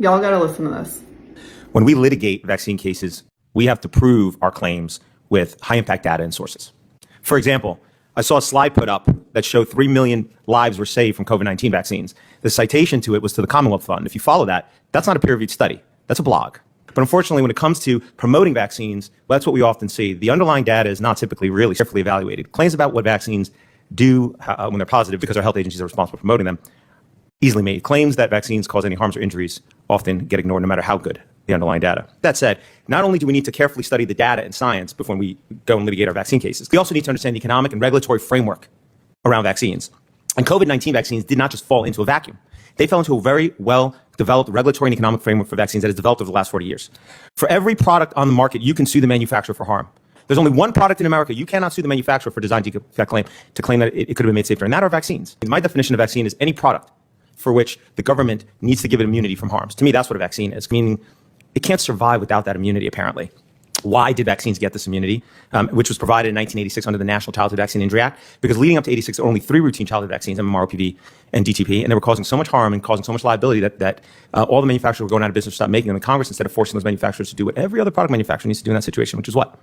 Y'all gotta listen to this. When we litigate vaccine cases, we have to prove our claims with high impact data and sources. For example, I saw a slide put up that showed 3 million lives were saved from COVID-19 vaccines. The citation to it was to the Commonwealth Fund. If you follow that, that's not a peer-reviewed study. That's a blog. But unfortunately, when it comes to promoting vaccines, well, that's what we often see. The underlying data is not typically really carefully evaluated. Claims about what vaccines do when they're positive, because our health agencies are responsible for promoting them, easily made. Claims that vaccines cause any harms or injuries often get ignored no matter how good the underlying data. That said, not only do we need to carefully study the data and science before we go and litigate our vaccine cases, we also need to understand the economic and regulatory framework around vaccines. And COVID-19 vaccines did not just fall into a vacuum. They fell into a very well-developed regulatory and economic framework for vaccines that has developed over the last 40 years. For every product on the market, you can sue the manufacturer for harm. There's only one product in America you cannot sue the manufacturer for design defect claim to claim that it could have been made safer, and that are vaccines. My definition of vaccine is any product for which the government needs to give it immunity from harms. To me, that's what a vaccine is, meaning it can't survive without that immunity, apparently. Why did vaccines get this immunity, which was provided in 1986 under the National Childhood Vaccine Injury Act? Because leading up to 86, there were only 3 routine childhood vaccines, MMR, OPV, and DTP, and they were causing so much harm and causing so much liability that all the manufacturers were going out of business to stop making them. And Congress, instead of forcing those manufacturers to do what every other product manufacturer needs to do in that situation, which is what?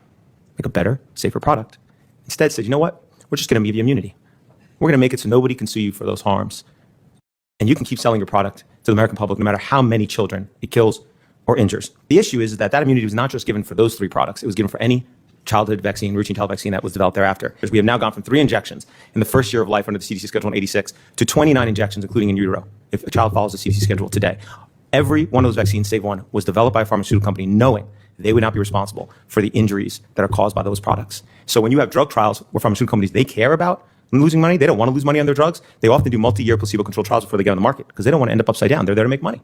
Make a better, safer product. Instead said, you know what? We're just going to give you immunity. We're going to make it so nobody can sue you for those harms. And you can keep selling your product to the American public no matter how many children it kills or injures. The issue is that immunity was not just given for those 3 products. It was given for any childhood vaccine, routine childhood vaccine that was developed thereafter. Because we have now gone from 3 injections in the first year of life under the CDC schedule in 86 to 29 injections, including in utero, if a child follows the CDC schedule today. Every one of those vaccines, save one, was developed by a pharmaceutical company knowing they would not be responsible for the injuries that are caused by those products. So when you have drug trials where pharmaceutical companies, they care about losing money, they don't want to lose money on their drugs, they often do multi-year placebo-controlled trials before they get on the market because they don't want to end up upside down. They're there to make money.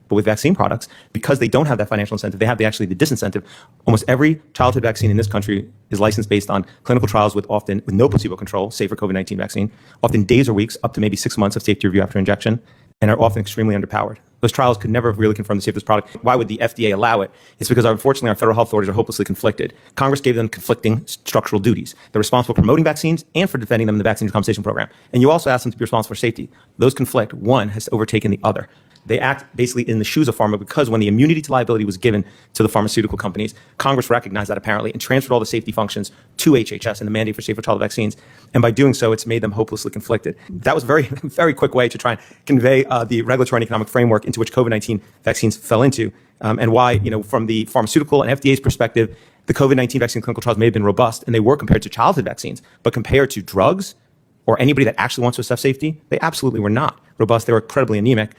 But with vaccine products, because they don't have that financial incentive, they have the disincentive. Almost every childhood vaccine in this country is licensed based on clinical trials with no placebo control, save for COVID-19 vaccine, often days or weeks, up to maybe 6 months of safety review after injection, and are often extremely underpowered. Those trials could never really confirm the safety of this product. Why would the FDA allow it? It's because, unfortunately, our federal health authorities are hopelessly conflicted. Congress gave them conflicting structural duties. They're responsible for promoting vaccines and for defending them in the Vaccine Compensation Program. And you also ask them to be responsible for safety. Those conflict. One has overtaken the other. They act basically in the shoes of pharma because when the immunity to liability was given to the pharmaceutical companies, Congress recognized that apparently and transferred all the safety functions to HHS and the mandate for safer childhood vaccines. And by doing so, it's made them hopelessly conflicted. That was a very, very quick way to try and convey the regulatory and economic framework into which COVID-19 vaccines fell into, and why, from the pharmaceutical and FDA's perspective, the COVID-19 vaccine clinical trials may have been robust, and they were compared to childhood vaccines, but compared to drugs or anybody that actually wants to assess safety, they absolutely were not robust. They were incredibly anemic.